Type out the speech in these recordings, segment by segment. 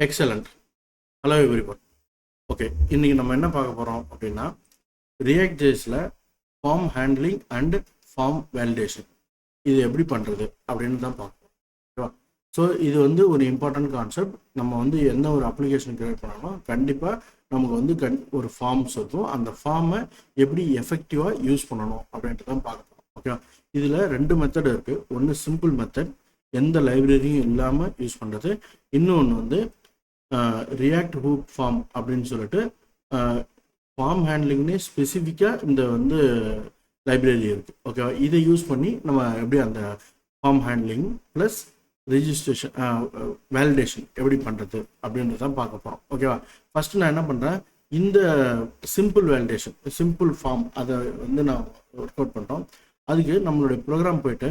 Excellent. Hello everyone. Okay, இன்னைக்கு நம்ம என்ன பார்க்க போகிறோம் அப்படின்னா ரியாக்ட் ஜேஸில் form handling and form validation இது எப்படி பண்ணுறது அப்படின்னு தான் பார்க்கணும். ஓகேவா? ஸோ இது வந்து ஒரு இம்பார்ட்டன்ட் கான்செப்ட். நம்ம வந்து எந்த ஒரு அப்ளிகேஷன் க்ரியேட் பண்ணாலும் கண்டிப்பாக நமக்கு வந்து ஒரு ஃபார்ம்ஸ் இருக்கும். அந்த ஃபார்மை எப்படி எஃபெக்டிவாக யூஸ் பண்ணணும் அப்படின்ட்டு தான் பார்க்க போகிறோம். ஓகேவா? இதில் 2 மெத்தட் இருக்குது. ஒன்று சிம்பிள் மெத்தட், எந்த லைப்ரரியும் இல்லாமல் யூஸ் பண்ணுறது. இன்னொன்று வந்து ரியாக்ட் ஹூப் ஃபார்ம் அப்படின்னு சொல்லிட்டு ஃபார்ம் ஹேண்ட்லிங்னே ஸ்பெசிஃபிக்காக இந்த வந்து லைப்ரரி இருக்குது. ஓகேவா? இதை யூஸ் பண்ணி நம்ம எப்படி அந்த form handling plus registration validation எப்படி பண்ணுறது அப்படின்றது தான் பார்க்க போகிறோம். ஓகேவா? ஃபஸ்ட்டு நான் என்ன பண்ணுறேன், இந்த சிம்பிள் வேலிடேஷன் சிம்பிள் ஃபார்ம் அதை வந்து நான் ஒர்க் அவுட் பண்ணுறோம். அதுக்கு நம்மளுடைய ப்ரோக்ராம் போயிட்டு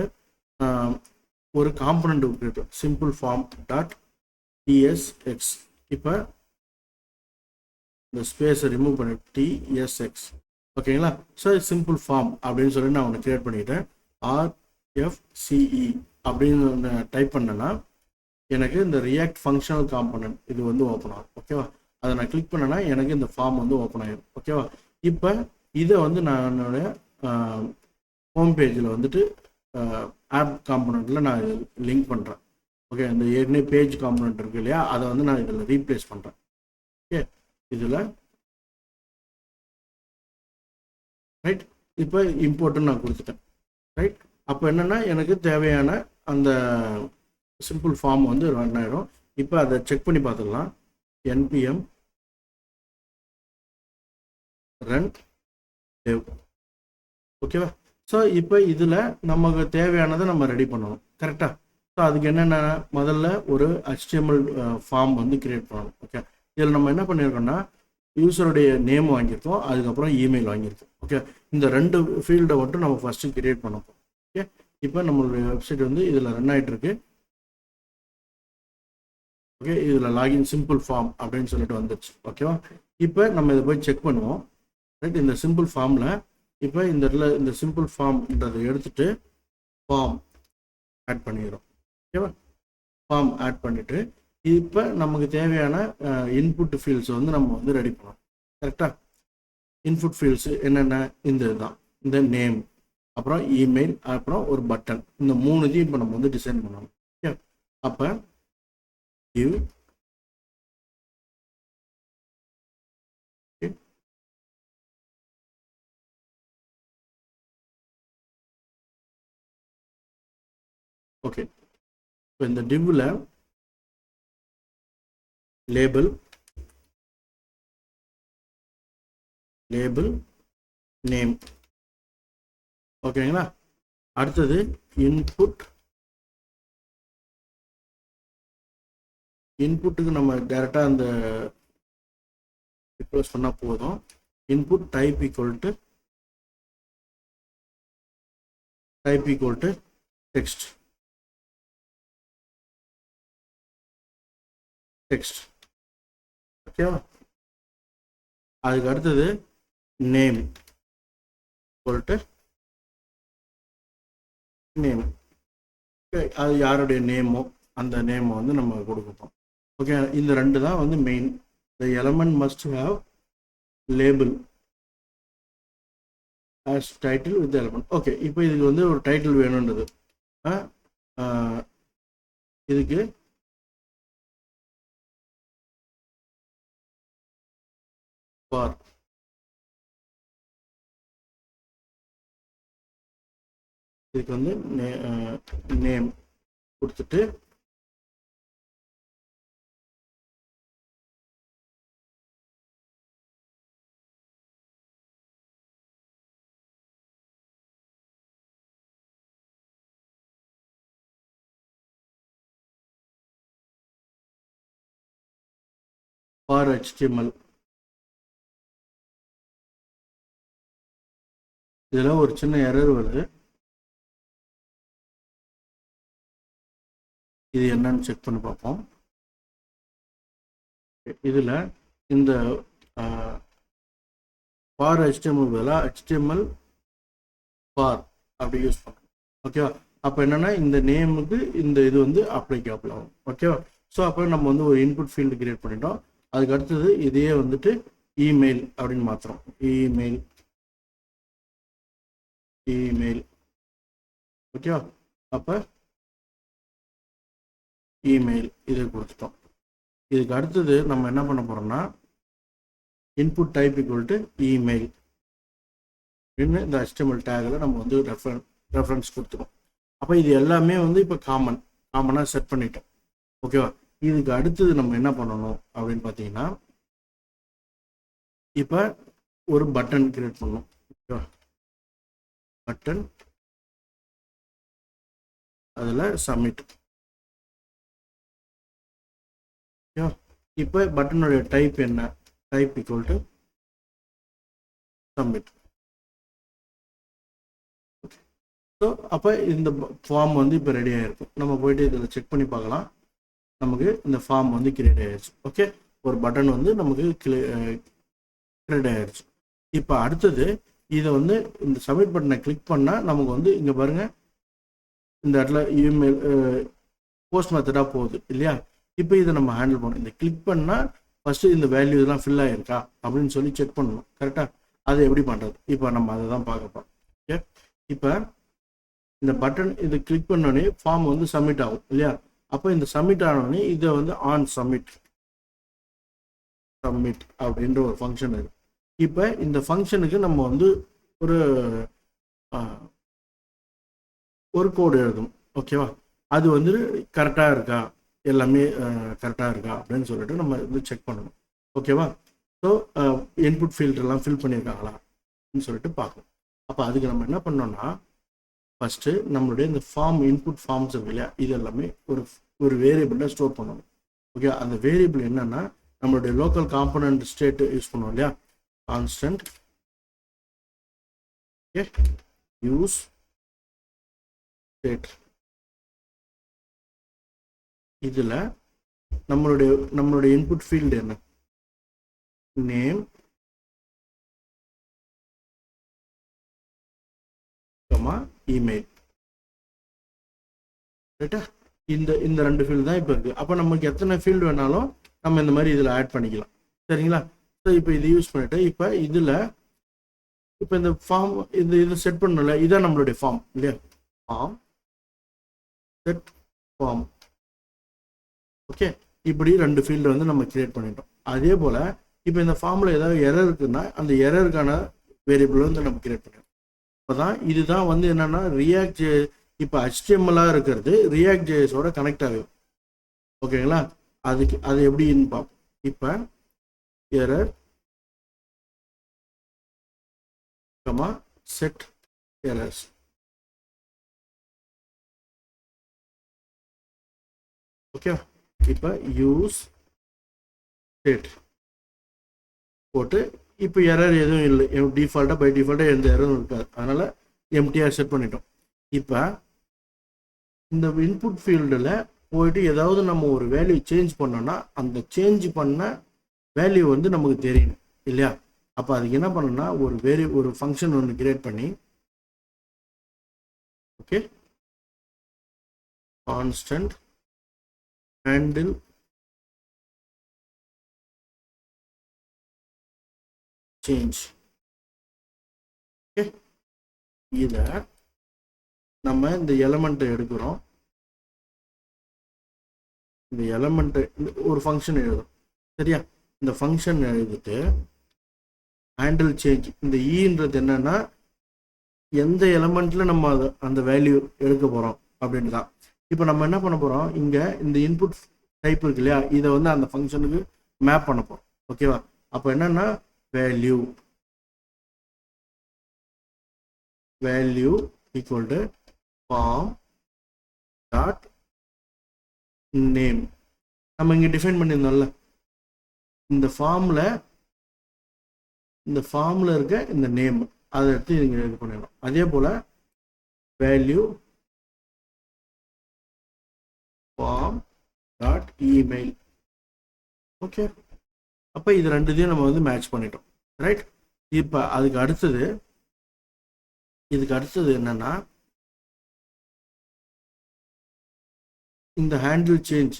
ஒரு component create simple form dot TSX. இப்போ இந்த ஸ்பேஸை ரிமூவ் பண்ணி TSX. ஓகேங்களா? ஸோ சிம்பிள் ஃபார்ம் அப்படின்னு சொல்லி நான் ஒன்று கிரியேட் பண்ணிக்கிட்டேன். RFCE அப்படின்னு டைப் பண்ணேன்னா எனக்கு இந்த ரியாக்ட் ஃபங்க்ஷனல் காம்பனன்ட் இது வந்து ஓப்பன் ஆகும். ஓகேவா? அதை நான் கிளிக் பண்ணேன்னா எனக்கு இந்த ஃபார்ம் வந்து ஓப்பன் ஆகிடும். ஓகேவா? இப்போ இதை வந்து நான் என்னுடைய ஹோம் பேஜில் வந்துட்டு ஆப் காம்பனண்ட்டில் நான் லிங்க் பண்ணுறேன். ஓகே, இந்த ஏற்கனவே பேஜ் காம்பனண்ட் இருக்கு இல்லையா, அதை வந்து நான் இதில் ரீப்ளேஸ் பண்ணுறேன். ஓகே, இதில் ரைட். இப்போ இம்போர்ட்டுன்னு நான் கொடுத்துட்டேன். ரைட். அப்போ என்னென்னா எனக்கு தேவையான அந்த சிம்பிள் ஃபார்ம் வந்து ரன் ஆகிடும். இப்போ அதை செக் பண்ணி பார்த்துக்கலாம். NPM run dev. ஓகேவா? ஸோ இப்போ இதில் நமக்கு தேவையானதை நம்ம ரெடி பண்ணணும். கரெக்டாக? ஸோ அதுக்கு என்னென்ன, முதல்ல ஒரு HTML ஃபார்ம் வந்து கிரியேட் பண்ணணும். ஓகே, இதில் நம்ம என்ன பண்ணியிருக்கோம்னா யூஸருடைய நேம் வாங்கியிருக்கோம், அதுக்கப்புறம் இமெயில் வாங்கியிருக்கோம். ஓகே, இந்த 2 ஃபீல்டை மட்டும் நம்ம ஃபஸ்ட்டு கிரியேட் பண்ணோம். ஓகே, இப்போ நம்மளுடைய வெப்சைட் வந்து இதில் ரன் ஆகிட்டுருக்கு. ஓகே, இதில் லாகின் சிம்பிள் ஃபார்ம் அப்படின்னு சொல்லிட்டு வந்துடுச்சு. ஓகேவா? இப்போ நம்ம இதை போய் செக் பண்ணுவோம். ரைட். இந்த சிம்பிள் ஃபார்மில் இப்போ இந்த சிம்பிள் ஃபார்ம்ன்றதை எடுத்துகிட்டு ஃபார்ம் ஆட் பண்ணிடுறோம். ஓகேவா? ஃபார்ம் ஆட் பண்ணிவிட்டு இப்போ நமக்கு தேவையான இன்புட் ஃபீல்ட்ஸ் வந்து நம்ம வந்து ரெடி பண்ணணும். கரெக்டாக? இன்புட் ஃபீல்ட்ஸு என்னென்ன, இந்த இதுதான், இந்த நேம், அப்புறம் இமெயில், அப்புறம் ஒரு பட்டன். இந்த 3 இப்போ நம்ம வந்து டிசைன் பண்ணணும். ஓகே, அப்போ கிவ் ஓகே. இப்போ இந்த டிவ்வில் லேபிள் நேம். ஓகேங்களா? அடுத்தது இன்புட்டுக்கு நம்ம டைரெக்டாக அந்த ரிக்வெஸ்ட் பண்ணால் போதும். Input type equal to text. ஓகேவா? அதுக்கு அடுத்தது நேம் ஈக்குவல் நேம். அது யாருடைய நேமோ அந்த நேமை வந்து நம்ம கொடுப்போம். ஓகே, இந்த 2 தான் வந்து main. The element must have label as title with the element. Okay, இப்போ இதுக்கு வந்து ஒரு டைட்டில் வேணுன்றது. இதுக்கு ஃபார் இதுக்கு வந்து நேம் கொடுத்துட்டு ஃபார் HTML. இதில் ஒரு சின்ன எரர் வருது. இது என்னன்னு செக் பண்ணி பார்ப்போம். இதில் இந்த ஃபார் HTML பதிலாக HTML ஃபார் அப்படி யூஸ் பண்ணணும். ஓகேவா? அப்போ என்னென்னா இந்த நேமுக்கு இந்த இது வந்து அப்ளிகேபிள் ஆகும். ஓகேவா? ஸோ அப்போ நம்ம வந்து ஒரு இன்புட் ஃபீல்டு கிரியேட் பண்ணிட்டோம். அதுக்கு அடுத்தது இதையே வந்துட்டு இமெயில் அப்படின்னு மாற்றுறோம். இமெயில் ஓகேவா? அப்போ இமெயில் இதை கொடுத்துட்டோம். இதுக்கு அடுத்தது நம்ம என்ன பண்ண போகிறோம்னா input type equal to email அப்படின்னு இந்த HTML டேகில் நம்ம வந்து ரெஃபரன்ஸ் கொடுத்துருவோம். அப்போ இது எல்லாமே வந்து இப்போ காமனாக செட் பண்ணிட்டோம். ஓகேவா? இதுக்கு அடுத்தது நம்ம என்ன பண்ணணும் அப்படின்னு பார்த்தீங்கன்னா இப்போ ஒரு பட்டன் கிரியேட் பண்ணணும். ஓகேவா? பட்டன் அதில் சப்மிட். ஓகேவா? இப்போ பட்டனுடைய டைப் என்ன? Type equal to submit. So அப்போ இந்த ஃபார்ம் வந்து இப்போ ரெடி ஆகிருக்கும். நம்ம போயிட்டு இதில் செக் பண்ணி பார்க்கலாம். நமக்கு இந்த ஃபார்ம் வந்து கிரியேட் ஆகிடுச்சு. ஓகே, ஒரு பட்டன் வந்து நமக்கு கிரியேட் ஆகிடுச்சு. இப்போ அடுத்தது இதை வந்து இந்த சப்மிட் பட்டனை கிளிக் பண்ணால் நமக்கு வந்து இங்கே பாருங்கள், இந்த இடத்துல இமெயில் போஸ்ட் மெத்தடாக போகுது இல்லையா? இப்போ இதை நம்ம ஹேண்டில் பண்ணணும். இந்த கிளிக் பண்ணால் ஃபஸ்ட்டு இந்த வேல்யூ இதெல்லாம் ஃபில் ஆகிருக்கா அப்படின்னு சொல்லி செக் பண்ணணும். கரெக்டாக? அதை எப்படி பண்ணுறது? இப்போ நம்ம அதை தான் பார்க்கப்போம். ஓகே, இப்போ இந்த பட்டன் இதை கிளிக் பண்ணோடனே ஃபார்ம் வந்து சப்மிட் ஆகும் இல்லையா? அப்போ இந்த சப்மிட் ஆனோடனே இதை வந்து ஆன் சப்மிட் அப்படின்ற ஒரு ஃபங்க்ஷன் இருக்கு. இப்போ இந்த ஃபங்க்ஷனுக்கு நம்ம வந்து ஒரு கோடு எழுதணும். ஓகேவா? அது வந்து கரெக்டாக இருக்கா, எல்லாமே கரெக்டாக இருக்கா அப்படின்னு சொல்லிட்டு நம்ம வந்து செக் பண்ணணும். ஓகேவா? ஸோ இன்புட் ஃபீல்டெல்லாம் ஃபில் பண்ணியிருக்காங்களா அப்படின்னு சொல்லிட்டு பார்க்கணும். அப்போ அதுக்கு நம்ம என்ன பண்ணோம்னா ஃபஸ்ட்டு நம்மளுடைய இந்த ஃபார்ம் இன்புட் ஃபார்ம்ஸ் இருக்கு இல்லையா, இது எல்லாமே ஒரு வேரியபிளில் ஸ்டோர் பண்ணணும். ஓகே, அந்த வேரியபிள் என்னன்னா நம்மளுடைய லோக்கல் காம்பனண்ட் ஸ்டேட் யூஸ் பண்ணுவோம் இல்லையா, கான்ஸ்டன்ட் யூஸ் ஸ்டேட். இதில் நம்மளுடைய இன்புட் ஃபீல்டு என்ன? Name, email. ரைட்டா? இந்த ரெண்டு ஃபீல்டு தான் இப்போ இருக்குது. அப்போ நமக்கு எத்தனை ஃபீல்டு வேணாலும் நம்ம இந்த மாதிரி இதில் ஆட் பண்ணிக்கலாம். சரிங்களா? ஸோ இப்போ இது யூஸ் பண்ணிவிட்டு இப்போ இதில் இந்த ஃபார்ம் இது செட் பண்ணல, இதான் நம்மளுடைய ஃபார்ம் இல்லையா? Form set form. ஓகே, இப்படி ரெண்டு ஃபீல்டு வந்து நம்ம கிரியேட் பண்ணிட்டோம். அதே போல் இப்போ இந்த ஃபார்மில் ஏதாவது எரர் இருக்குன்னா அந்த எரருக்கான வேரியபிள் வந்து நம்ம கிரியேட் பண்ணிடுறோம். இப்போ தான் இதுதான் வந்து என்னென்னா ரியாக்ட் இப்போ HTML-ஆக இருக்கிறது ரியாக்ட் ஜேஎஸோட கனெக்ட் ஆகும். ஓகேங்களா? அது எப்படின்னு பார்ப்போம். இப்போ எரர் செட் எரர்ஸ். ஓகே, இப்போ யூஸ் ஸ்டேட் போட்டு இப்போ எரர் எதுவும் இல்லை, பை டிஃபால்ட்டாக எந்த எரரும் இருக்காது. அதனால் எம்டிஆர் செட் பண்ணிட்டோம். இப்போ இந்த இன்புட் ஃபீல்டில் போயிட்டு ஏதாவது நம்ம ஒரு வேல்யூ சேஞ்ச் பண்ணோம்னா அந்த சேஞ்ச் பண்ண வேல்யூ வந்து நமக்கு தெரியணும் இல்லையா? அப்போ அதுக்கு என்ன பண்ணணும்னா ஒரு ஃபங்க்ஷன் ஒன்று கிரியேட் பண்ணி, okay, constant handle change. Okay, இதை நம்ம இந்த எலமெண்ட்டை எடுக்கிறோம். இந்த எலமெண்ட்டை ஒரு ஃபங்க்ஷன் எழுதும். சரியா? இந்த ஃபங்க்ஷன் எழுதிட்டு ஹேண்டில் சேஞ்ச். இந்த ஈன்றது என்னன்னா எந்த எலமெண்ட்ல நம்ம அந்த வேல்யூ எடுக்க போறோம் அப்படின்னு தான். இப்போ நம்ம என்ன பண்ண போறோம், இங்க இந்த இன்புட் டைப் இருக்கு இல்லையா, இதை வந்து அந்த ஃபங்க்ஷனுக்கு மேப் பண்ண போறோம். ஓகேவா? அப்போ என்னன்னா value equal to form dot name. நம்ம இங்கே டிஃபைன் பண்ணியிருந்தோம்ல, இந்த ஃபார்மில் இருக்க இந்த நேம் அதை எடுத்து இங்கே இது பண்ணிடணும். அதே போல் value form dot email. Okay, அப்போ இது ரெண்டுத்தையும் நம்ம வந்து மேட்ச் பண்ணிட்டோம். ரைட்? இப்போ இதுக்கு அடுத்தது என்னன்னா இந்த ஹேண்டில் சேஞ்ச்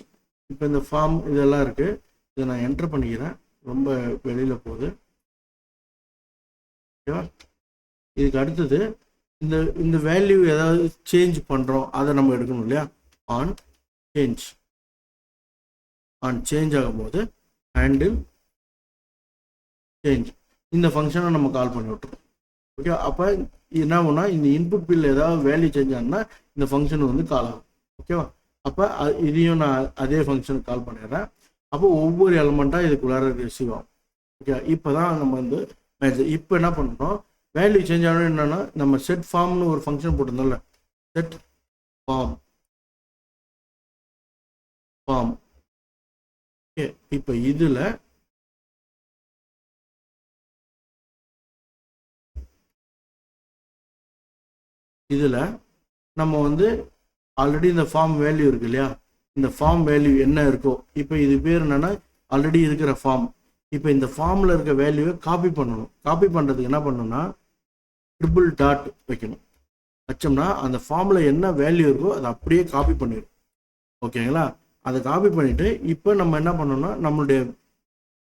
இப்போ இந்த ஃபார்ம் இதெல்லாம் இருக்குது, இதை நான் என்டர் பண்ணிக்கிறேன். ரொம்ப வெளியில் போகுது. ஓகேவா? இதுக்கு அடுத்தது இந்த இந்த வேல்யூ ஏதாவது சேஞ்ச் பண்ணுறோம், அதை நம்ம எடுக்கணும் இல்லையா? ஆன் சேஞ்ச் ஆகும்போது ஹேண்டில் சேஞ்ச் இந்த ஃபங்க்ஷனை நம்ம கால் பண்ணி விட்டுருவோம். ஓகே, அப்போ என்ன ஆகும்னா இந்த இன்புட் பில் ஏதாவது வேல்யூ சேஞ்ச் ஆகுனா இந்த ஃபங்க்ஷன் வந்து கால் ஆகும். ஓகேவா? அப்போ இதையும் நான் அதே ஃபங்க்ஷனுக்கு கால் பண்ணிடுறேன். அப்போ ஒவ்வொரு எலமெண்ட்டாக இதுக்குள்ளார ரிசீவ் ஆகும். ஓகே, இப்போ தான் நம்ம வந்து இப்போ என்ன பண்ணுறோம், வேல்யூ சேஞ்ச் ஆகணும். என்னென்னா நம்ம செட் ஃபார்ம்னு ஒரு ஃபங்க்ஷன் போட்டிருந்தோம்ல, செட் ஃபார்ம். ஓகே, இப்போ இதில் நம்ம வந்து ஆல்ரெடி இந்த ஃபார்ம் வேல்யூ இருக்கு இல்லையா, இந்த ஃபார்ம் வேல்யூ என்ன இருக்கோ, இப்போ இது பேர் என்னன்னா ஆல்ரெடி இருக்கிற ஃபார்ம். இப்போ இந்த ஃபார்மில் இருக்க வேல்யூவை காப்பி பண்ணணும். காப்பி பண்ணுறதுக்கு என்ன பண்ணணும்னா ட்ரிபிள் டாட் வைக்கணும். வச்சோம்னா அந்த ஃபார்மில் என்ன வேல்யூ இருக்கோ அதை அப்படியே காப்பி பண்ணிடும். ஓகேங்களா? அதை காப்பி பண்ணிவிட்டு இப்போ நம்ம என்ன பண்ணோம்னா நம்மளுடைய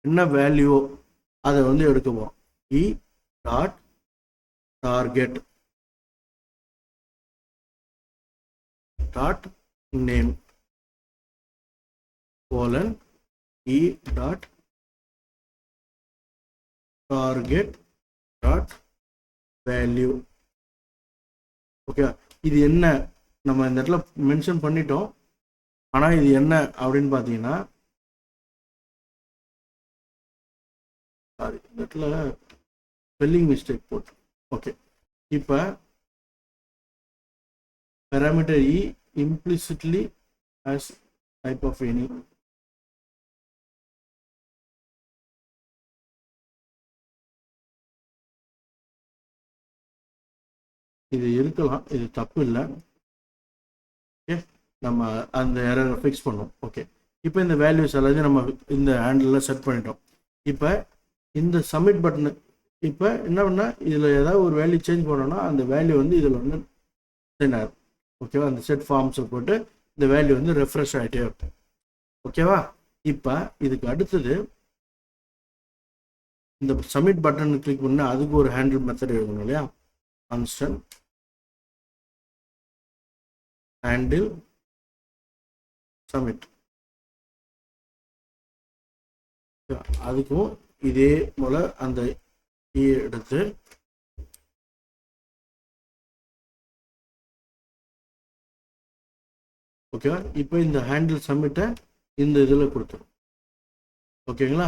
என்ன வேல்யூவோ அதை வந்து எடுக்க போகிறோம். இ dot target dot name colon இ dot target dot value. Okay, இது என்ன நம்ம இந்த இடத்துல மென்ஷன் பண்ணிட்டோம். ஆனால் இது என்ன அப்படின்னு பார்த்தீங்கன்னா, சாரி, இந்த இடத்துல ஸ்பெல்லிங் மிஸ்டேக் போட்டு. ஓகே, இப்போ parameter e implicitly as type of any. இது இருக்கலாம், இது தப்பு இல்லை. ஓகே, நம்ம அந்த எரரை ஃபிக்ஸ் பண்ணோம். ஓகே, இப்போ இந்த வேல்யூஸ் எல்லாத்தையும் நம்ம இந்த ஹேண்டில் செட் பண்ணிட்டோம். இப்போ இந்த சப்மிட் பட்டனு இப்போ என்ன பண்ணால் இதில் ஏதாவது ஒரு வேல்யூ சேஞ்ச் பண்ணோன்னா அந்த வேல்யூ வந்து இதில் வந்து சென்ட் ஆகும். ஓகேவா? அந்த செட் ஃபார்ம்ஸை போட்டு இந்த வேல்யூ வந்து ரெஃப்ரெஷ் ஆகிட்டே இருக்கும். ஓகேவா? இப்போ இதுக்கு அடுத்தது இந்த சப்மிட் பட்டன் கிளிக் பண்ணி அதுக்கு ஒரு ஹேண்டில் மெத்தட் எழுதணும் இல்லையா? Constant handle submit. அதுக்கும் இதே போல அந்த எடுத்து ஓகேவா? இப்போ இந்த ஹேண்டில் சப்மிட்டை இந்த இதில் கொடுத்துரும். ஓகேங்களா?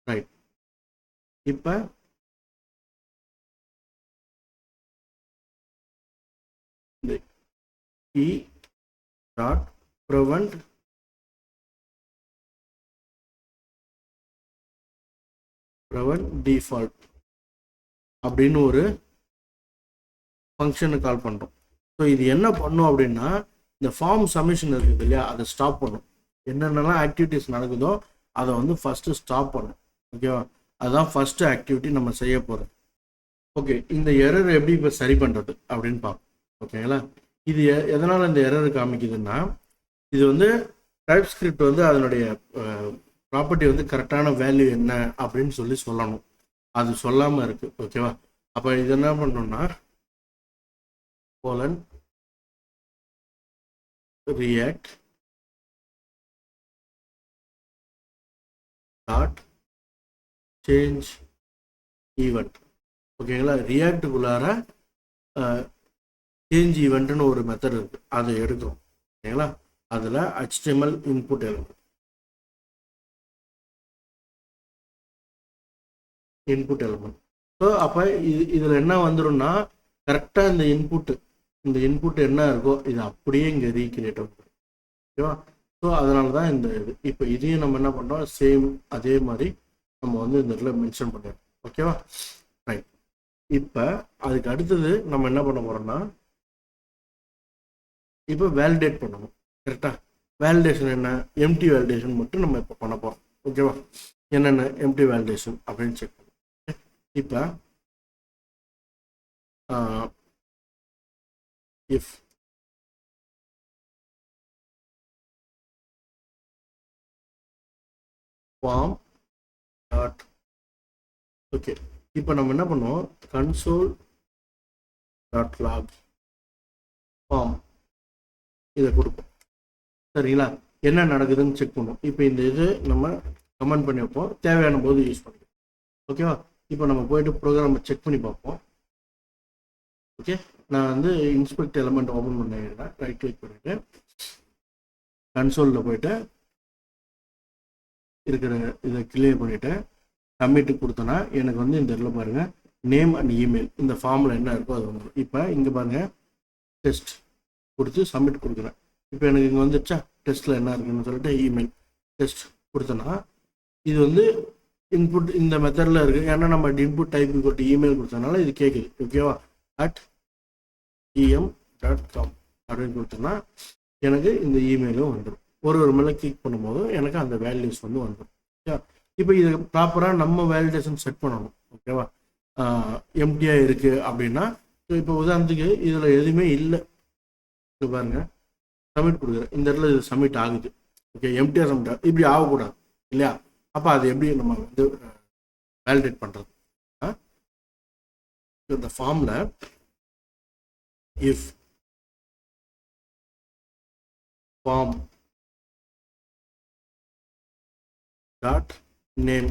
ரைட். இப்போ இந்த இ டாட் ப்ரிவென்ட் டிஃபால்ட் அப்படின்னு ஒரு ஃபங்க்ஷனை கால் பண்ணுறோம். ஸோ இது என்ன பண்ணும் அப்படின்னா இந்த ஃபார்ம் சப்மிஷன் இருக்குது இல்லையா, அதை ஸ்டாப் பண்ணும். என்னென்னலாம் ஆக்டிவிட்டிஸ் நடக்குதோ அதை வந்து ஃபஸ்ட்டு ஸ்டாப் பண்ணும். ஓகேவா? அதுதான் ஃபஸ்ட்டு ஆக்டிவிட்டி நம்ம செய்ய போகிறோம். ஓகே, இந்த எரர் எப்படி இப்போ சரி பண்ணுறது அப்படின்னு பார்ப்போம். ஓகேங்களா? இது எதனால் இந்த எரர் காமிக்குதுன்னா, இது வந்து டைப் ஸ்கிரிப்ட் வந்து அதனுடைய ப்ராப்பர்ட்டி வந்து கரெக்டான வேல்யூ என்ன அப்படின்னு சொல்லணும். அது சொல்லாமல் இருக்குது. ஓகேவா? அப்போ இது என்ன பண்ணோம்னா colon react dot change event. ஓகேங்களா? ரியாக்டுக்குள்ளார சேஞ்ச் ஈவெண்ட்னு ஒரு மெத்தட் இருக்கு, அதை எடுக்கிறோம். ஓகேங்களா? அதில் HTML இன்புட் எலிமெண்ட் ஸோ அப்போ இதில் என்ன வந்துடும்னா கரெக்டாக இந்த இன்புட் என்ன இருக்கோ இது அப்படியே இங்கே ரீக்ரியேட் ஆகும். ஓகேவா? ஸோ அதனால தான் இந்த இது. இப்போ இதையும் நம்ம என்ன பண்ணுறோம், சேம் அதே மாதிரி நம்ம வந்து இந்த இடத்துல மென்ஷன் பண்ணிடுறோம். ஓகேவா? ரைட். இப்போ அதுக்கு அடுத்தது நம்ம என்ன பண்ண போகிறோம்னா இப்போ வேலிடேட் பண்ணணும். கரெக்டாக வேலிடேஷன் என்ன, எம்டி வேலிடேஷன் மட்டும் நம்ம இப்போ பண்ண போகிறோம். ஓகேவா? என்னென்ன எம்டி வேலிடேஷன் அப்படின்னு செக் பண்ணுவோம். இப்போ if ஃபார்ம் டாட். ஓகே, இப்போ நம்ம என்ன பண்ணுவோம், கன்சோல் டாட் லாக் ஃபார்ம் இதை கொடுப்போம். சரிங்களா, என்ன நடக்குதுன்னு செக் பண்ணுவோம். இப்போ இந்த இது நம்ம கமெண்ட் பண்ணி வைப்போம், தேவையான போது யூஸ் பண்ணிக்கலாம். ஓகேவா, இப்போ நம்ம போயிட்டு ப்ரோக்ராமை செக் பண்ணி பார்ப்போம். ஓகே, நான் வந்து இன்ஸ்பெக்ட் எலமெண்ட் ஓப்பன் பண்ணிடுறேன், ரைட் கிளிக் பண்ணிவிட்டு கன்சோலில் போயிட்டு இருக்கிற இதை கிளியர் பண்ணிவிட்டு சப்மிட்டு கொடுத்தோன்னா எனக்கு வந்து இந்த இதில் பாருங்கள் நேம் அண்ட் இமெயில் இந்த ஃபார்மில் என்ன இருக்கோ அது வந்துடும். இப்போ இங்கே பாருங்கள் டெஸ்ட் கொடுத்து சப்மிட் கொடுக்குறேன். இப்போ எனக்கு இங்கே வந்துச்சா டெஸ்ட்டில் என்ன இருக்குன்னு சொல்லிட்டு இமெயில் டெஸ்ட் கொடுத்தோன்னா இது வந்து இன்புட் இந்த மெத்தடில் இருக்குது. ஏன்னா நம்ம இன்புட் டைப் கொடுத்து இமெயில் கொடுத்தனால இது கேட்குது. ஓகேவா, @em.com அப்படின்னு கொடுத்தோன்னா எனக்கு இந்த இமெயிலும் வந்துடும். ஒரு மேலே கிளிக் பண்ணும்போது எனக்கு அந்த வேல்யூஸ் வந்து வந்துடும். ஓகே, இப்போ இது ப்ராப்பராக நம்ம வேலிடேஷன் செட் பண்ணணும். ஓகேவா, எம்டியாக இருக்குது அப்படின்னா இப்போ உதாரணத்துக்கு இதில் எதுவுமே இல்லை, இது பாருங்கள் சப்மிட் கொடுக்குறேன், இந்த இடத்துல இது சப்மிட் ஆகுது. ஓகே, எம்டிஆர் சப்மிட் ஆகுது, இப்படி ஆகக்கூடாது இல்லையா. அப்போ அது எப்படி நம்ம வந்து வேலிடேட் பண்ணுறது, இந்த ஃபார்மில் if form dot name.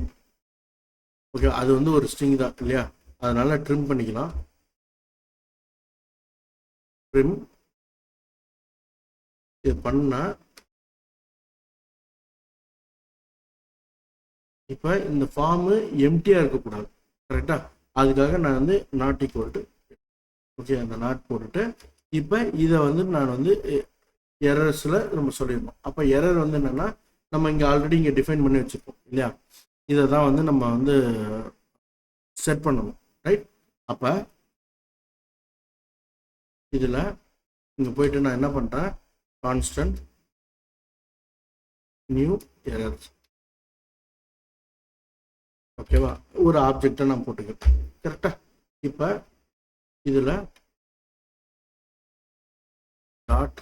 Okay, அது வந்து ஒரு ஸ்ட்ரிங் தான் இல்லையா, அதனால ட்ரிம் பண்ணிக்கலாம். ட்ரிம் இது பண்ணால் இப்போ இந்த ஃபார்மு எம்டியாக இருக்கக்கூடாது. கரெக்டாக, அதுக்காக நான் வந்து நாட் ஈக்குவல் டு, ஓகே, அந்த நாட் போட்டுட்டு இப்போ இதை வந்து நான் வந்து எரர்ஸில் நம்ம சொல்லிடணும். அப்போ எரர் வந்து என்னென்னா நம்ம இங்கே ஆல்ரெடி இங்கே டிஃபைன் பண்ணி வச்சுருப்போம் இல்லையா, இதை தான் வந்து நம்ம வந்து செட் பண்ணணும். ரைட், அப்போ இதில் இங்கே போயிட்டு நான் என்ன பண்ணுறேன், கான்ஸ்டன்ட் நியூ எரர்ஸ். ஓகேவா, ஒரு ஆப்ஜெக்டை நான் போட்டுக்கிறேன். கரெக்டாக, இப்போ இதில் dot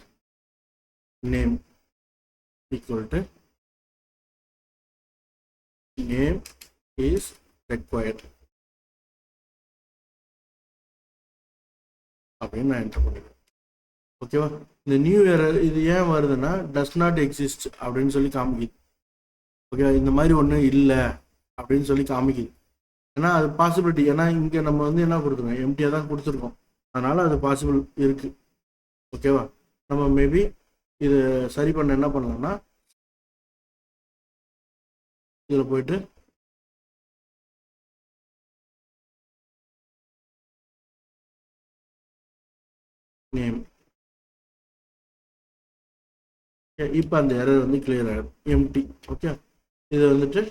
name equal to name is required அப்படின்னு நான் என்டர் பண்ணிக்கிறேன். ஓகேவா, இந்த நியூ எரர் இது ஏன் வருதுன்னா டஸ் நாட் எக்ஸிஸ்ட் அப்படின்னு சொல்லி காமிக்குது. ஓகே, இந்த மாதிரி ஒன்றும் இல்லை அப்படின்னு சொல்லி காமிக்குது. ஏன்னா அது பாசிபிலிட்டி, ஏன்னா இங்கே நம்ம வந்து என்ன கொடுத்துருக்கோம், எம்டியாக தான் கொடுத்துருக்கோம், அதனால் அது பாசிபிள் இருக்குது. ஓகேவா, நம்ம மேபி இது சரி பண்ண என்ன பண்ணலாம்னா இதில் போயிட்டு நேம், இப்போ அந்த எரர் வந்து கிளியர் ஆகிடும், எம்டி. ஓகே, இதை வந்துட்டு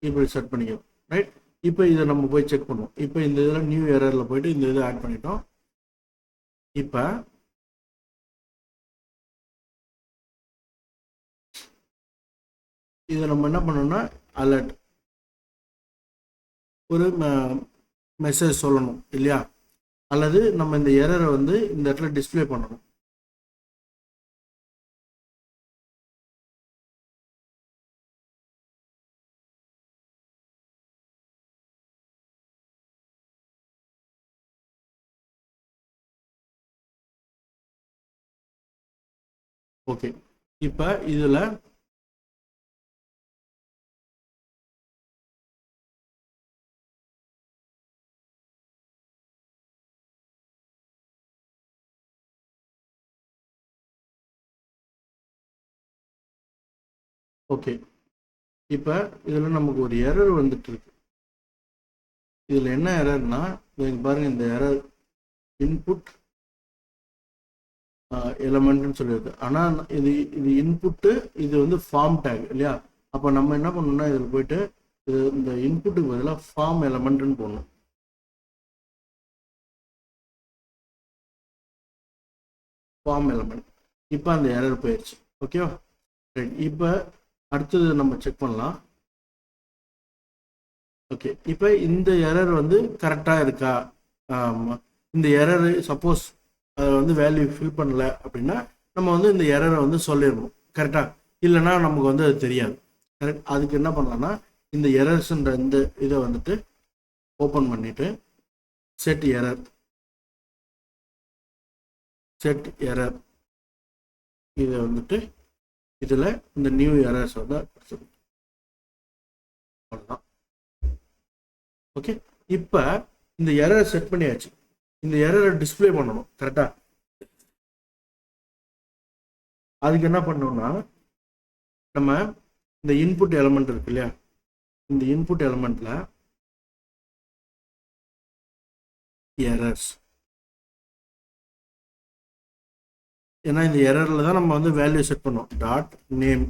இப்படி செட் பண்ணிக்கலாம். ரைட், இப்போ இதை நம்ம போய் செக் பண்ணுவோம். இப்போ இந்த இதில் நியூ எரரில் போயிட்டு இந்த இதை ஆட் பண்ணிட்டோம். இப்போ இதை நம்ம என்ன பண்ணோம்னா அலர்ட் ஒரு மெசேஜ் சொல்லணும் இல்லையா, அல்லது நம்ம இந்த எரரை வந்து இந்த இடத்துல டிஸ்பிளே பண்ணணும். ஓகே, இப்போ இதில் ஓகே, இப்போ இதில் நமக்கு ஒரு எரர் வந்துட்டு இருக்கு. இதில் என்ன எரர்னா பாருங்க, இந்த எரர் இன்புட் எலமெண்ட்னு சொல்லியிருக்கு. ஆனால் இது இன்புட்டு, இது வந்து ஃபார்ம் டேக் இல்லையா. அப்போ நம்ம என்ன பண்ணணும்னா இதில் போயிட்டு இது இந்த இன்புட்டுக்கு பதிலாக ஃபார்ம் எலமெண்ட்னு போடணும். ஃபார்ம் எலமெண்ட், இப்போ அந்த எரர் போயிடுச்சு. ஓகேவா, ரைட், இப்போ அடுத்தது நம்ம செக் பண்ணலாம். ஓகே, இப்போ இந்த எரர் வந்து கரெக்டாக இருக்கா, இந்த எரர் சப்போஸ் அதை வந்து வேல்யூ ஃபில் பண்ணல அப்படின்னா நம்ம வந்து இந்த எரரை வந்து சொல்லிடணும். கரெக்டாக, இல்லைன்னா நமக்கு வந்து அது தெரியாது. கரெக்ட். அதுக்கு என்ன பண்ணலாம்னா இந்த எரர்ஸ்ன்ற இந்த இதை வந்துட்டு ஓப்பன் பண்ணிவிட்டு செட் எரர் இதை வந்துட்டு இதில் இந்த நியூ எரர்ஸ் வந்து அவ்வளோதான். ஓகே. இப்போ இந்த எரர் செட் பண்ணியாச்சு. இந்த எரரை டிஸ்பிளே பண்ணணும் கரெக்டாக. அதுக்கு என்ன பண்ணணும்னா நம்ம இந்த இன்புட் எலமெண்ட் இருக்கு இல்லையா, இந்த இன்புட் எலமெண்ட்ல எரர்ஸ், ஏன்னா இந்த எரர்ல தான் நம்ம வந்து வேல்யூ செட் பண்ணோம். டாட் நேம்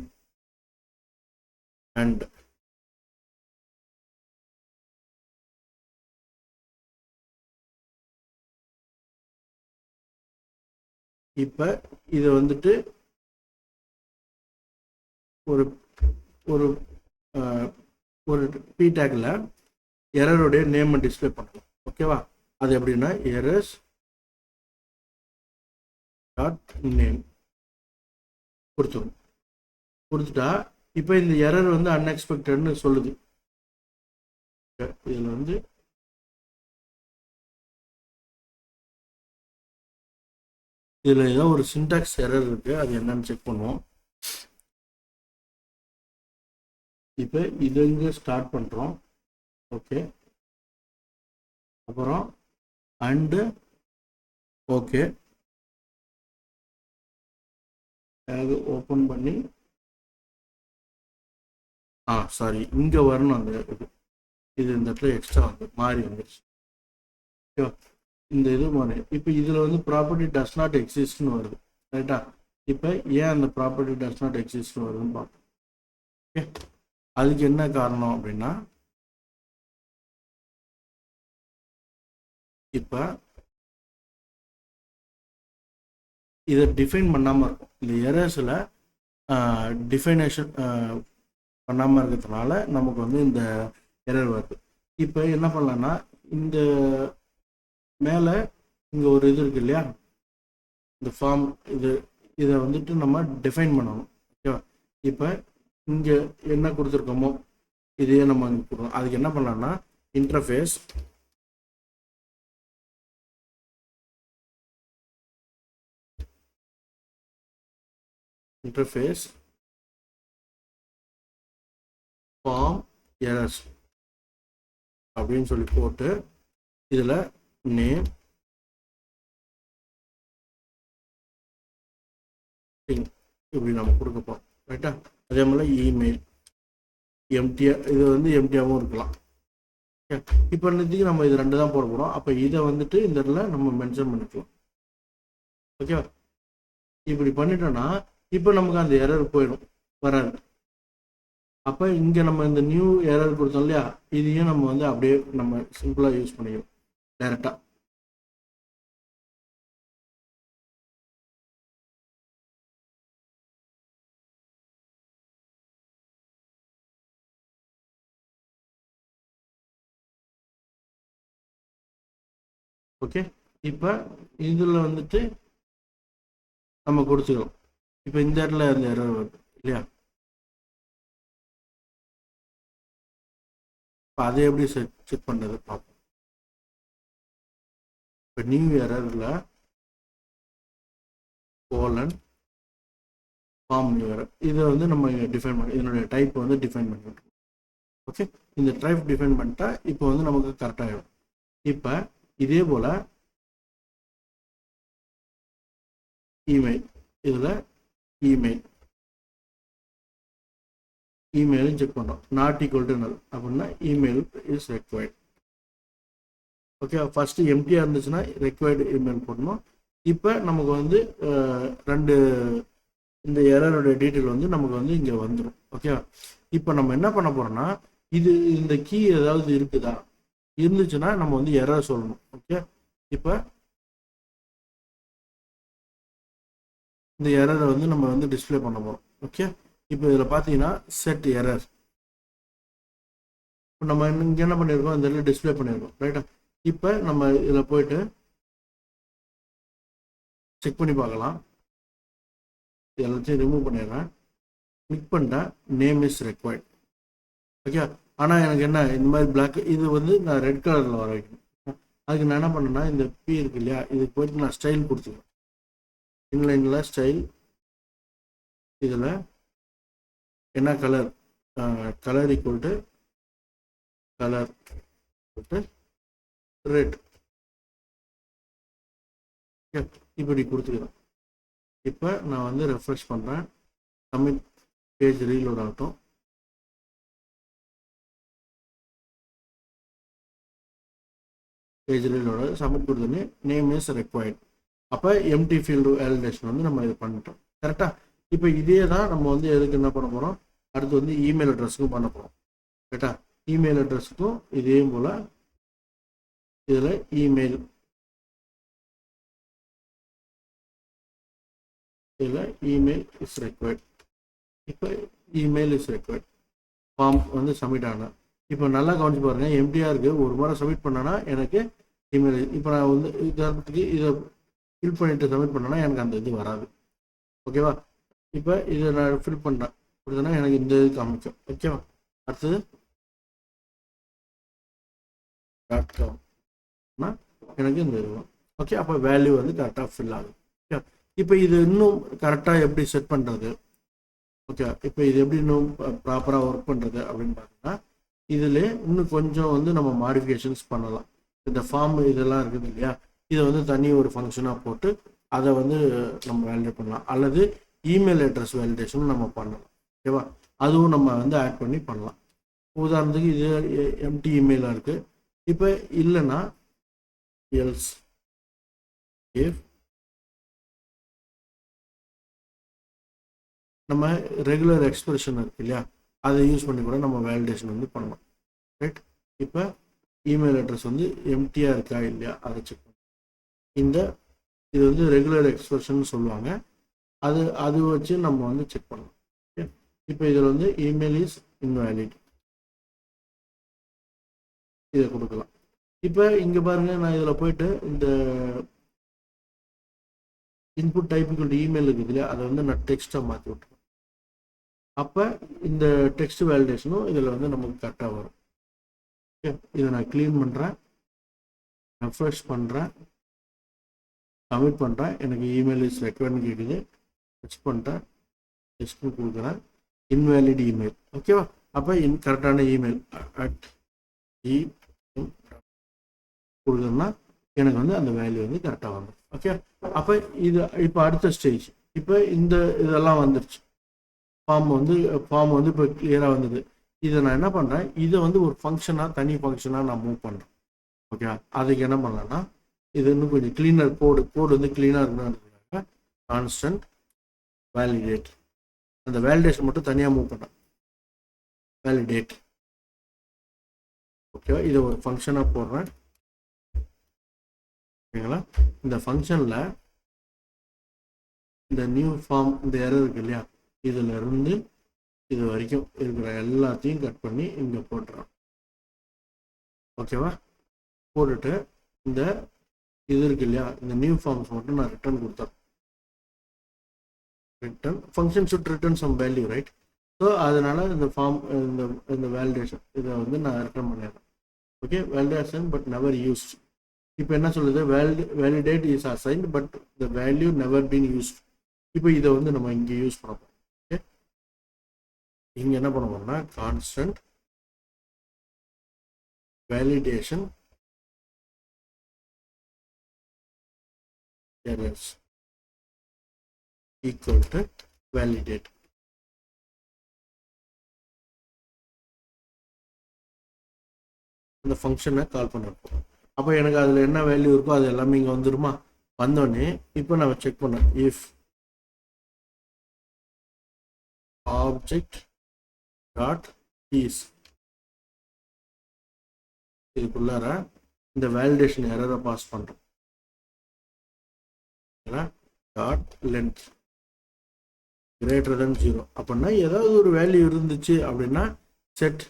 அண்ட் இப்போ இதை வந்துட்டு ஒரு ஒரு ஒரு பி டேக்ல எரருடைய நேம் டிஸ்பிளே பண்ணணும். ஓகேவா? அது எப்படின்னா எரர்ஸ் டாட் நேம் கொடுத்துட்டா இப்போ இந்த எரர் வந்து அன்எக்ஸ்பெக்டட்னு சொல்லுது. இதில் வந்து இதில் ஏதோ ஒரு சின்டாக்ஸ் எரர் இருக்கு, அது என்னன்னு செக் பண்ணுவோம். இப்போ இது இங்கே ஸ்டார்ட் பண்ணுறோம். ஓகே. அப்புறம் அண்டு ஓகே டேக் ஓப்பன் பண்ணி சாரி இங்கே வரணும். அந்த இது இந்த இடத்துல எக்ஸ்ட்ரா வந்து மாறி வந்துருச்சு. ஓகேவா? இந்த இது மாதிரி இப்போ இதில் வந்து ப்ராப்பர்ட்டி டஸ் நாட் எக்ஸிஸ்ட்னு வருது. ரைட்டா? இப்போ ஏன் அந்த ப்ராப்பர்ட்டி டஸ் நாட் எக்ஸிஸ்ட்னு வருதுன்னு பார்ப்போம். ஓகே. அதுக்கு என்ன காரணம் அப்படின்னா இப்போ இதை டிஃபைன் பண்ணாமல் இருக்கும். இந்த எரர்ஸில் டிஃபைனேஷன் பண்ணாமல் இருக்கிறதுனால நமக்கு வந்து இந்த எரர் வருது. இப்போ என்ன பண்ணலான்னா இந்த மேலே இங்கே ஒரு இது இருக்கு இல்லையா, இந்த ஃபார்ம் இதை வந்துட்டு நம்ம டிஃபைன் பண்ணணும். ஓகேவா? இப்போ இங்கே என்ன கொடுத்துருக்கோமோ இதையே நம்ம இங்கே கொடுக்கணும். அதுக்கு என்ன பண்ணலாம்னா இன்டர்ஃபேஸ் ஃபார்ம் எரர்ஸ் அப்படின்னு சொல்லி போட்டு இதில் நேம் இப்படி நம்ம கொடுக்க போகிறோம். ரைட்டா? அதே மாதிரி இமெயில் எம்டிஆர், இது வந்து எம்டிஆகவும் இருக்கலாம். இப்போ இன்னைக்கு நம்ம இது ரெண்டு தான் போட போகிறோம். அப்போ இதை வந்துட்டு இந்த இடத்துல நம்ம மென்ஷன் பண்ணிக்கலாம். ஓகேவா? இப்படி பண்ணிட்டோம்னா இப்போ நமக்கு அந்த எரர் போயிடும், வராது. அப்போ இங்கே நம்ம இந்த நியூ எரர் கொடுத்தோம் இல்லையா, இதையும் நம்ம வந்து அப்படியே நம்ம சிம்பிளாக யூஸ் பண்ணிக்கிறோம் டைரெக்டாக. ஓகே. இப்போ இதில் வந்துட்டு நம்ம கொடுத்துக்கிறோம். இப்போ இந்த இடத்துல அந்த எரர் வருது இல்லையா, இப்போ அதை எப்படி செக் பண்ணுறது பார்ப்போம். இப்போ நியூ எரரில் கோலன் ஃபார்ம் நியூ எரர் இதை வந்து நம்ம டிஃபைன் பண்ணி இதனுடைய டைப் வந்து டிஃபைன் பண்ணிவிட்டோம். ஓகே. இந்த டைப் டிஃபைன் பண்ணிட்டா இப்போ வந்து நமக்கு கரெக்டாகிடும். இப்போ இதே போல் இமெயில், இதில் இமெயிலும் செக் பண்ணுறோம். நாட் ஈக்குவல் டு நல் அப்படின்னா email is required. Okay. First எம்டியாக இருந்துச்சுன்னா ரெக்வயர்டு இமெயில் போடணும். இப்போ நமக்கு வந்து ரெண்டு இந்த எரருடைய டீட்டெயில் வந்து நமக்கு வந்து இங்கே வந்துடும். ஓகே. இப்போ நம்ம என்ன பண்ண போகிறோம்னா இந்த கீ ஏதாவது இருக்குதா, இருந்துச்சுன்னா நம்ம வந்து எரர் சொல்லணும். ஓகே. இப்போ இந்த எரரை வந்து நம்ம வந்து டிஸ்பிளே பண்ண போகிறோம். ஓகே. இப்போ இதில் பார்த்தீங்கன்னா செட் எரர், இப்போ நம்ம இங்கே என்ன பண்ணியிருக்கோம், இந்த இடத்துல டிஸ்பிளே பண்ணியிருக்கோம். ரைட்டா? இப்போ நம்ம இதில் போயிட்டு செக் பண்ணி பார்க்கலாம். எல்லாத்தையும் ரிமூவ் பண்ணிடுறேன். கிளிக் பண்ணிட்டேன், நேம் இஸ் ரெக்வயர்ட். ஓகே, ஆனால் எனக்கு என்ன இந்த மாதிரி பிளாக் இது வந்து நான் ரெட் கலரில் வர வைக்கணும். அதுக்கு நான் என்ன பண்ணேன்னா இந்த பி இருக்கு இல்லையா, இதுக்கு போயிட்டு நான் ஸ்டைல் கொடுத்துருவேன். இன்லைனில் ஸ்டைல், இதில் என்ன colour, colour equal to colour red. இப்படி கொடுத்துக்கிறேன். இப்போ நான் வந்து ரெஃப்ரெஷ் பண்ணுறேன், சப்மிட் பேஜ் ரீலோட் ஆகட்டும். பேஜ் ரீலோட சப்மிட் கொடுத்தோன்னே நேம் இஸ் ரெக்வயர்ட். அப்போ எம்டி ஃபீல்டு வேலிடேஷன் வந்து நம்ம இது பண்ணிட்டோம். கரெக்டாக? இப்போ இதே தான் நம்ம வந்து எதுக்கு என்ன பண்ண போகிறோம், அடுத்து வந்து இமெயில் அட்ரஸுக்கும் பண்ண போகிறோம். கரெக்டாக? இமெயில் அட்ரஸுக்கும் இதே போல் இதில் இமெயில், இதில் இமெயில் இஸ் ரெக்வயர்ட். இப்போ இமெயில் இஸ் ரெக்வயர்ட், ஃபார்ம் வந்து சப்மிட் ஆனேன். இப்போ நல்லா கவனிச்சு பாருங்கள், எம்டியாக இருக்குது. ஒரு முறை சப்மிட் பண்ணேன்னா எனக்கு இமெயில், இப்போ நான் வந்து உதாரணத்துக்கு இதை ஃபில் பண்ணிவிட்டு சப்மிட் பண்ணேன்னா எனக்கு அந்த இது வராது. ஓகேவா? இப்போ இதை நான் ஃபில் பண்ணுறேன் கொடுத்தேன்னா எனக்கு இந்த இது காமிக்கும். ஓகேவா? அடுத்தது .com எனக்கு இந்த இதுவும். ஓகே, அப்போ வேல்யூ வந்து கரெக்டாக ஃபில் ஆகும். ஓகே, இப்போ இது இன்னும் கரெக்டாக எப்படி செட் பண்ணுறது, ஓகே, இப்போ இது எப்படி இன்னும் ப்ராப்பராக ஒர்க் பண்ணுறது அப்படின்னு பார்த்தீங்கன்னா, இதில் இன்னும் கொஞ்சம் வந்து நம்ம மாடிஃபிகேஷன்ஸ் பண்ணலாம். இந்த ஃபார்ம் இதெல்லாம் இருக்குது இல்லையா, இதை வந்து தனி ஒரு ஃபங்க்ஷனாக போட்டு அதை வந்து நம்ம வேலிடேட் பண்ணலாம். அல்லது இமெயில் அட்ரஸ் வேலிடேஷனும் நம்ம பண்ணலாம். ஓகேவா? அதுவும் நம்ம வந்து ஆட் பண்ணி பண்ணலாம். உதாரணத்துக்கு இது எம்டி இமெயிலாக இருக்குது. இப்போ இல்லைன்னா எல்ஸ் இஃப் நம்ம ரெகுலர் எக்ஸ்பிரஷன் இருக்கு இல்லையா, அதை யூஸ் பண்ணி கூட நம்ம வேலிடேஷன் வந்து பண்ணலாம். ரைட்? இப்போ இமெயில் அட்ரஸ் வந்து எம்டியாக இருக்கா இல்லையா அதை செக் பண்ணலாம். இந்த இது வந்து ரெகுலர் எக்ஸ்பிரஷன் சொல்லுவாங்க, அது வச்சு நம்ம வந்து செக் பண்ணலாம். ஓகே, இப்போ இதில் வந்து இமெயில் இஸ் இன்வேலிட் இதை கொடுக்கலாம். இப்போ இங்கே பாருங்கள், நான் இதில் போயிட்டு இந்த இன்புட் டைப்புக்கு இமெயில் இருக்குது இல்லையா, அதை வந்து நான் டெக்ஸ்ட்டாக மாற்றி விட்டுருவேன். அப்போ இந்த டெக்ஸ்ட் வேலிடேஷனும் இதில் வந்து நமக்கு கரெக்டாக வரும். ஓகே, இதை நான் க்ளீன் பண்ணுறேன், ரெஃப்ரெஷ் பண்ணுறேன், சப்மிட் பண்ணுறேன். எனக்கு இமெயில் இஸ் ரெக்வயர்ட்னு கேட்குது. டச் பண்ணிட்டேன், டெஸ்ட்னு கொடுக்குறேன், இன்வேலிட் இமெயில். ஓகேவா? அப்போ கரெக்டான இமெயில் அட் கொடுக்குறேன்னா எனக்கு வந்து அந்த வேல்யூ வந்து கரெக்டாக வரும். ஓகே, அப்போ இது இப்போ அடுத்த ஸ்டேஜ். இப்போ இந்த இதெல்லாம் வந்துருச்சு, ஃபார்ம் வந்து இப்போ கிளியராக வந்தது. இதை நான் என்ன பண்ணுறேன், இதை வந்து ஒரு ஃபங்க்ஷனாக, தனி ஃபங்க்ஷனாக நான் மூவ் பண்ணுறேன். ஓகே, அதுக்கு என்ன பண்ணலான்னா, இது இன்னும் கொஞ்சம் கிளீனர் கோடு வந்து கிளீனாக இருக்கணுன்றதுக்காக கான்ஸ்டன்ட் வேலிடேட், அந்த வேலிடேஷன் மட்டும் தனியாக மூவ் பண்ணுறேன், வேலிடேட். ஓகேவா? இதை ஒரு ஃபங்க்ஷனாக போடுறேன். ஓகேங்களா? இந்த ஃபங்க்ஷனில் இந்த நியூ ஃபார்ம், இந்த எரர் இருக்கு இல்லையா, இதில் இருந்து இது வரைக்கும் இருக்கிற எல்லாத்தையும் கட் பண்ணி இங்கே போட்டுறோம். ஓகேவா? போட்டுட்டு இந்த இது இருக்கு இல்லையா, இந்த நியூ ஃபார்ம்ஸ் மட்டும் நான் ரிட்டர்ன் கொடுத்தேன். Return function should return some value, right? So அதனால இந்த ஃபார்ம், இந்த வேலிடேஷன் இதை வந்து நான் ரிட்டர்ன் பண்ணிடுறேன். Okay, validation but never used. இப்போ என்ன சொல்லுது, validate is assigned but the value never been used. இப்போ இதை வந்து நம்ம இங்கே யூஸ் பண்ண போகிறோம். ஓகே, இங்கே என்ன பண்ண போறோம்னா constant validation errors equal to validate. இந்த ஃபங்க்ஷனை கால் பண்ண போகிறோம். அப்போ எனக்கு அதில் என்ன வேல்யூ இருக்கோ அது எல்லாமே இங்கே வந்துருமா? வந்தோடனே இப்போ நம்ம செக் பண்ணோம், இஃப் ஆப்ஜெக்ட் டாட் கீஸ், இதுக்குள்ளார இந்த வேலிடேஷன் எரரை பாஸ் பண்ணுறோம். டாட் லென்த் greater than 0 அப்படின்னா ஏதாவது ஒரு வேல்யூ இருந்துச்சு அப்படின்னா செட்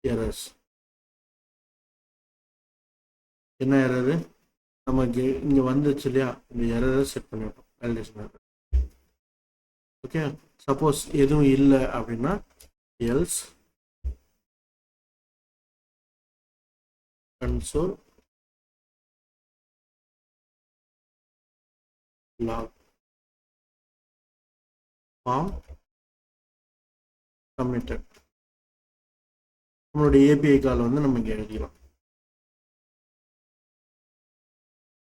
எரர்ஸ். என்ன எரரு நமக்கு இங்கே வந்துச்சு இல்லையா, இந்த எரரை செட் பண்ணிவிட்டோம், வேலிடேஷன் எரர். ஓகே, சப்போஸ் எதுவும் இல்லை அப்படின்னா else console log form submitted. நம்மளுடைய API கால் வந்து நம்ம இங்கே எழுதிக்கலாம்.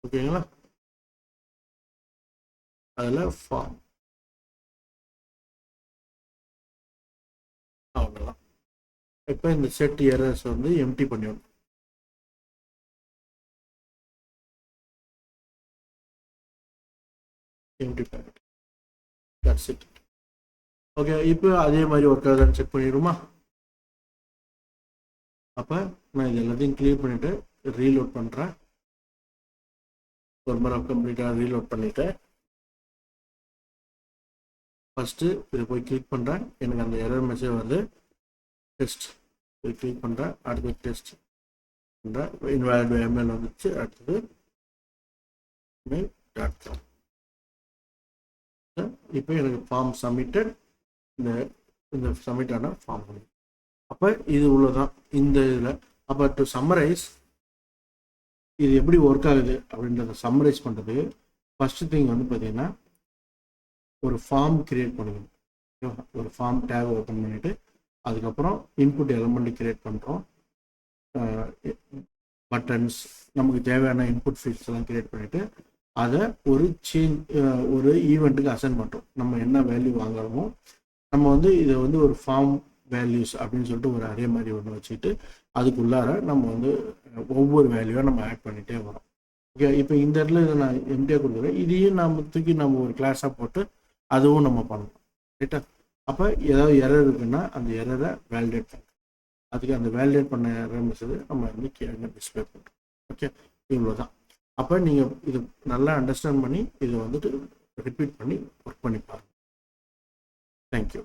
ஓகேங்களா? அதில் ஃபார்ம் அவ்வளோதான். இப்போ இந்த செட் எரர்ஸ் வந்து எம்டி பண்ணிடணும். எம்டி பண்ணிட்டு தட்ஸ் இட். ஓகே, இப்போ அதே மாதிரி ஒர்க் ஆகுதான்னு செக் பண்ணிடுமா? அப்போ நான் இது எல்லாத்தையும் கிளியர் பண்ணிவிட்டு ரீலோட் பண்ணுறேன். ஒரு முறை கம்ப்ளீட்டாக ரீலோட் பண்ணிவிட்டேன். ஃபஸ்ட்டு இதை போய் கிளிக் பண்ணுறேன். எனக்கு அந்த எரர் மெசேஜ் வந்து டெஸ்ட் இது கிளிக் பண்ணுறேன். அடுத்தது டெஸ்ட் பண்ணுறேன். இன்வாலிட் எம்எல் வந்துச்சு. அடுத்தது mail.com. இப்போ எனக்கு ஃபார்ம் சப்மிட்டட். இந்த சப்மிட் ஆன ஃபார்ம் பண்ணி அப்போ இது உள்ளதான் இந்த இதில். அப்போ டு சம்மரைஸ் இது எப்படி ஒர்க் ஆகுது அப்படின்றத சம்மரைஸ் பண்ணுறது, ஃபஸ்ட்டு திங் வந்து பார்த்தீங்கன்னா ஒரு ஃபார்ம் கிரியேட் பண்ணுங்க. ஒரு ஃபார்ம் டேக் ஓப்பன் பண்ணிவிட்டு அதுக்கப்புறம் இன்புட் எலமெண்ட் கிரியேட் பண்ணுறோம். பட்டன்ஸ் நமக்கு தேவையான இன்புட் ஃபீல்ட்ஸ் எல்லாம் கிரியேட் பண்ணிவிட்டு அதை ஒரு ஈவெண்ட்டுக்கு அசைன் பண்ணுறோம். நம்ம என்ன வேல்யூ வாங்குறோமோ நம்ம வந்து இதை வந்து ஒரு ஃபார்ம் வேல்யூஸ் அப்படின்னு சொல்லிட்டு ஒரு அரே மாதிரி ஒன்று வச்சுக்கிட்டு அதுக்குள்ளார நம்ம வந்து ஒவ்வொரு வேல்யூவாக நம்ம ஆட் பண்ணிகிட்டே வரோம். ஓகே, இப்போ இந்த இடத்துல இதை நான் எம்டியாக கொடுக்குறேன். இதையும் நம்ம தூக்கி நம்ம ஒரு கிளாஸாக போட்டு அதுவும் நம்ம பண்ணணும். ரைட்டா? அப்போ ஏதாவது எரர் இருக்குன்னா அந்த எரரை வேலிடேட் பண்ணுறோம். அதுக்கு அந்த வேலிடேட் பண்ண எரர் மெசேஜ் நம்ம வந்து கீழே டிஸ்பிளே பண்ணுறோம். ஓகே, இவ்வளோ தான். அப்போ நீங்கள் இது நல்லா அண்டர்ஸ்டாண்ட் பண்ணி இதை வந்துட்டு ரிப்பீட் பண்ணி ஒர்க் பண்ணி பாருங்கள். தேங்க்யூ.